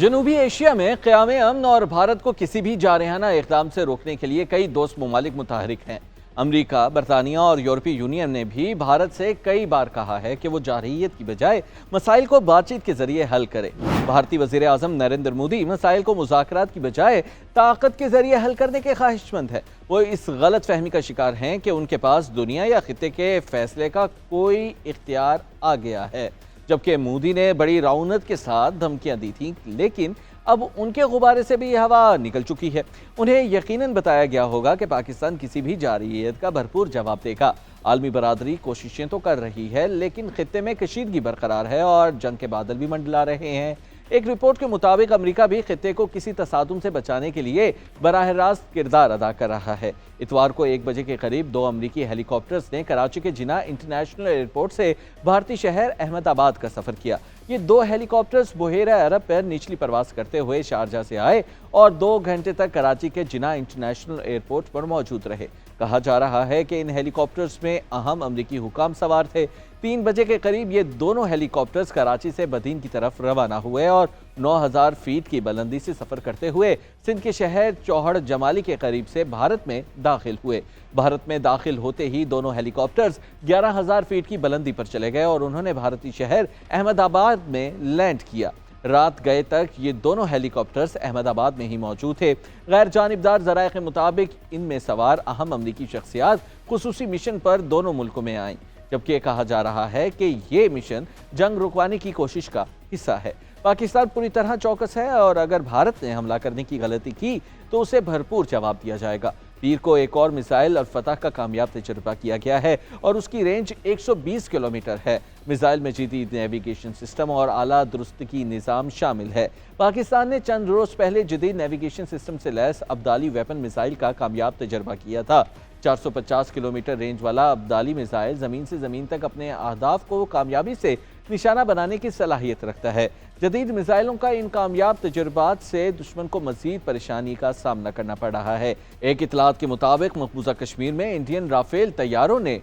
जनूबी एशिया में क़याम अमन और भारत को किसी भी जारहाना इक़दाम से रोकने के लिए कई दोस्त ममालिक मुतहरिक हैं। अमरीका, बरतानिया और यूरोपीय यूनियन ने भी भारत से कई बार कहा है कि वो जारहियत की बजाय मसाइल को बातचीत के जरिए हल करे। भारतीय वज़ीर आज़म नरेंद्र मोदी मसाइल को मुज़ाकरात की बजाय ताकत के जरिए हल करने के ख्वाहिशमंद है। वो इस गलत फहमी का शिकार हैं कि उनके पास दुनिया या खित्ते के फैसले का कोई इख्तियार आ गया है, जबकि मोदी ने बड़ी रौनक के साथ धमकियां दी थीं, लेकिन अब उनके गुब्बारे से भी ये हवा निकल चुकी है। उन्हें यकीनन बताया गया होगा कि पाकिस्तान किसी भी जारहियत का भरपूर जवाब देगा। आलमी बरादरी कोशिशें तो कर रही है, लेकिन खित्ते में कशीदगी बरकरार है और जंग के बादल भी मंडला रहे हैं। एक रिपोर्ट के मुताबिक अमेरिका भी खित्ते को किसी तसादुम से बचाने के लिए बराह रास्त किरदार अदा कर रहा है। इतवार को 1 बजे के करीब 2 अमरीकी हेलीकॉप्टर्स ने कराची के जिना इंटरनेशनल एयरपोर्ट से भारतीय शहर अहमदाबाद का सफ़र किया। ये 2 हेलीकॉप्टर्स बुहेरा अरब पर निचली परवास करते हुए शारजा से आए और 2 घंटे तक कराची के जिना इंटरनेशनल एयरपोर्ट पर मौजूद रहे। कहा जा रहा है कि इन हेलीकॉप्टर्स में अहम अमरीकी हुकाम सवार थे। 3 बजे के करीब ये दोनों हेलीकॉप्टर्स कराची से बदीन की तरफ रवाना हुए और 9000 फीट की बुलंदी से सफ़र करते हुए सिंध के शहर चौहड़ जमाली के करीब से भारत में दाखिल हुए। भारत में दाखिल होते ही दोनों हेलीकॉप्टर्स 11000 फीट की बुलंदी पर चले गए और उन्होंने भारतीय शहर अहमदाबाद में लैंड किया। रात गए तक ये दोनों हेलीकॉप्टर्स अहमदाबाद में ही मौजूद थे। गैर जानिबदार ज़राए के मुताबिक इनमें सवार अहम अमरीकी शख्सियात खुसूसी मिशन पर दोनों मुल्कों में आईं, जबकि कहा जा रहा है कि ये मिशन जंग रुकवाने की कोशिश का हिस्सा है। पाकिस्तान पूरी तरह चौकस है और अगर भारत ने हमला करने की गलती की तो उसे भरपूर जवाब दिया जाएगा। पीर को एक और मिसाइल अल-फतह का कामयाब तजुर्बा किया गया है और उसकी रेंज 120 किलोमीटर है। मिसाइल में जदीद नेविगेशन सिस्टम और आला दुरुस्तगी निज़ाम शामिल है। पाकिस्तान ने चंद रोज़ पहले जदीद नेविगेशन सिस्टम से लैस अब्दाली वेपन मिसाइल का कामयाब तजुर्बा किया था। 450 किलोमीटर रेंज वाला अब्दाली मिसाइल ज़मीन से ज़मीन तक अपने अहदाफ को कामयाबी से निशाना बनाने की सलाहियत रखता है। जदीद मिसाइलों का इन कामयाब तजुर्बात से दुश्मन को मज़ीद परेशानी का सामना करना पड़ रहा है। एक इतलात के मुताबिक मकबूजा कश्मीर में इंडियन राफेल तैयारों ने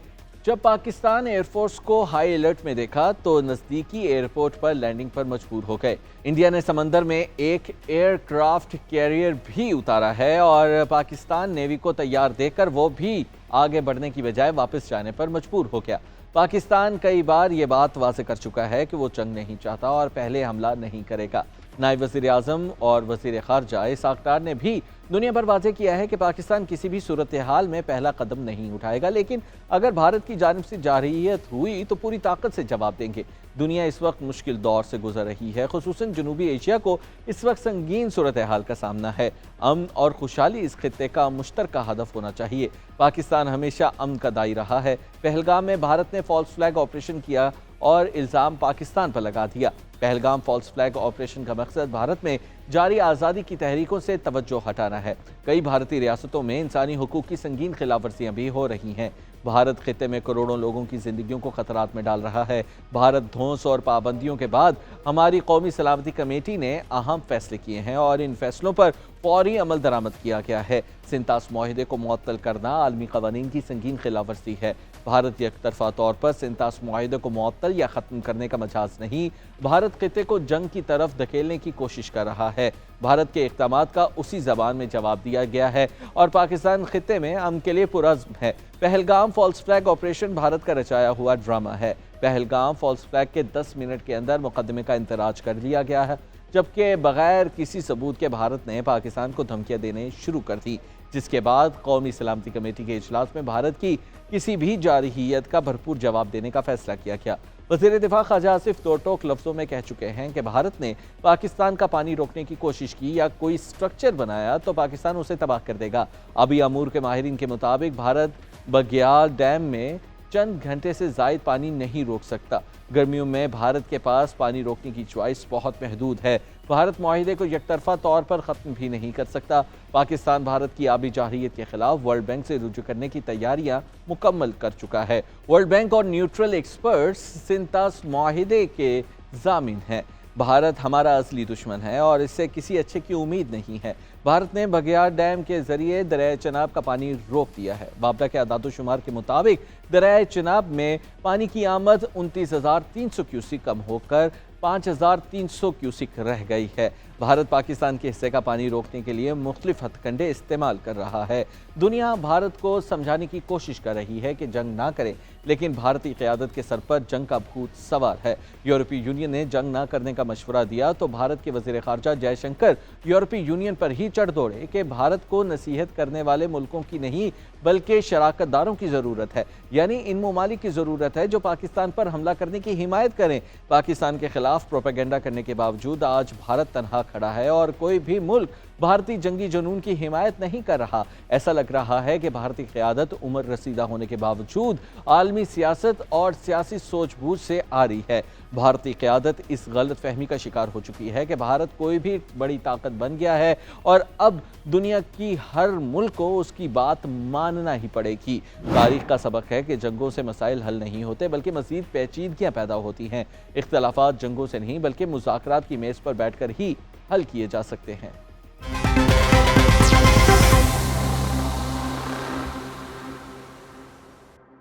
जब पाकिस्तान एयरफोर्स को हाई अलर्ट में देखा तो नज़दीकी एयरपोर्ट पर लैंडिंग पर मजबूर हो गए। इंडिया ने समंदर में एक एयरक्राफ्ट कैरियर भी उतारा है और पाकिस्तान नेवी को तैयार देखकर वो भी आगे बढ़ने की बजाय वापस जाने पर मजबूर हो गया। पाकिस्तान कई बार ये बात वाज़ेह कर चुका है कि वो जंग नहीं चाहता और पहले हमला नहीं करेगा। नायब वज़ीर आज़म और वज़ीर ख़ारजा इसाक़ डार ने भी दुनिया पर वाज़ेह किया है कि पाकिस्तान किसी भी सूरत हाल में पहला कदम नहीं उठाएगा, लेकिन अगर भारत की जानिब से जारहियत हुई तो पूरी ताकत से जवाब देंगे। दुनिया इस वक्त मुश्किल दौर से गुजर रही है, खुसूसन जनूबी एशिया को इस वक्त संगीन सूरत हाल का सामना है। अमन और खुशहाली इस खित्ते का मुश्तरका हदफ होना चाहिए। पाकिस्तान हमेशा अमन का दाई रहा है। पहलगाम में भारत ने फॉल्स फ्लैग ऑपरेशन किया और इल्ज़ाम पाकिस्तान पर लगा दिया। पहलगाम फॉल्स फ्लैग ऑपरेशन का मकसद भारत में जारी आज़ादी की तहरीकों से तवज्जो हटाना है। कई भारतीय रियासतों में इंसानी हुकूक की संगीन खिलाफ वर्जियाँ भी हो रही हैं। भारत खित्ते में करोड़ों लोगों की ज़िंदगियों को खतरात में डाल रहा है। भारत धौंस और पाबंदियों के बाद हमारी कौमी सलामती कमेटी ने अहम फैसले किए हैं और इन फैसलों पर फौरी अमल दरामद किया गया है। सिंतास मुआहिदे को मुअत्तल करना आलमी क़वानीन की संगीन खिलाफ वर्जी है। भारत एकतरफा तौर पर सिंतास मुआहिदे को मुअत्तल या ख़त्म करने का मजाज नहीं, भारत खित्ते को जंग की तरफ धकेलने की कोशिश कर रहा है। भारत के इक़दामात का उसी ज़बान में जवाब दिया गया है और पाकिस्तान खित्ते में अमन के लिए पुरअज़्म है। Pahalgam false flag operation Bharat का रचाया हुआ ड्रामा है। पहलगाम फॉल्स फ्लैग के 10 मिनट के अंदर मुकदमे का इंतराज कर लिया गया है, जबकि बगैर किसी सबूत के भारत ने पाकिस्तान को धमकियां देने शुरू कर दी, जिसके बाद कौमी सलामती कमेटी के इजलास में भारत की किसी भी जारहियत का भरपूर जवाब देने का फैसला किया गया। वज़ीर दिफा ख्वाजा आसिफ दो टोक लफ्ज़ों में कह चुके हैं कि भारत ने पाकिस्तान का पानी रोकने की कोशिश की या कोई स्ट्रक्चर बनाया तो पाकिस्तान उसे तबाह कर देगा। अभी अमूर के माहिरीन के मुताबिक भारत बग्याल डैम में चंद घंटे से ज़ायद पानी नहीं रोक सकता। गर्मियों में भारत के पास पानी रोकने की चॉइस बहुत महदूद है। भारत मुआहिदे को एकतरफा तौर पर ख़त्म भी नहीं कर सकता। पाकिस्तान भारत की आबी जारहियत के खिलाफ वर्ल्ड बैंक से रुजू करने की तैयारियां मुकम्मल कर चुका है। वर्ल्ड बैंक और न्यूट्रल एक्सपर्ट्स सिंतास मुआहिदे के ज़ामिन हैं। भारत हमारा असली दुश्मन है और इससे किसी अच्छे की उम्मीद नहीं है। भारत ने बघियार डैम के जरिए दरियाए चनाब का पानी रोक दिया है। बाबरा के आदादोशुमार के मुताबिक दरियाए चनाब में पानी की आमद 29,300 क्यूसिक कम होकर 5,300 क्यूसिक रह गई है। भारत पाकिस्तान के हिस्से का पानी रोकने के लिए मुख्तलिफ हथकंडे इस्तेमाल कर रहा है। दुनिया भारत को समझाने की कोशिश कर रही है कि जंग ना करे, लेकिन भारतीय क़यादत के सर पर जंग का भूत सवार है। यूरोपीय यूनियन ने जंग ना करने का मशवरा दिया तो भारत के वज़ीर ख़ारजा जयशंकर यूरोपीय यूनियन पर ही चढ़ दौड़े कि भारत को नसीहत करने वाले मुल्कों की नहीं बल्कि शराकतदारों की ज़रूरत है, यानी इन ममालिक की ज़रूरत है जो पाकिस्तान पर हमला करने की हिमायत करें। पाकिस्तान के खिलाफ प्रोपेगेंडा करने के बावजूद आज भारत तनहा खड़ा है और कोई भी मुल्क भारतीय जंगी जुनून की हिमायत नहीं कर रहा। ऐसा लग रहा है कि भारतीय क़यादत उम्र रसीदा होने के बावजूद आलमी सियासत और सियासी सूझबूझ से आ रही है। भारतीय क़यादत इस गलत फहमी का शिकार हो चुकी है कि भारत कोई भी बड़ी ताकत बन गया है और अब दुनिया की हर मुल्क को उसकी बात मानना ही पड़ेगी। तारीख का सबक है कि जंगों से मसाइल हल नहीं होते बल्कि मज़ीद पेचीदगियाँ पैदा होती हैं। इख्तलाफात जंगों से नहीं बल्कि मुज़ाकरात की मेज़ पर बैठकर ही हल किए जा सकते हैं।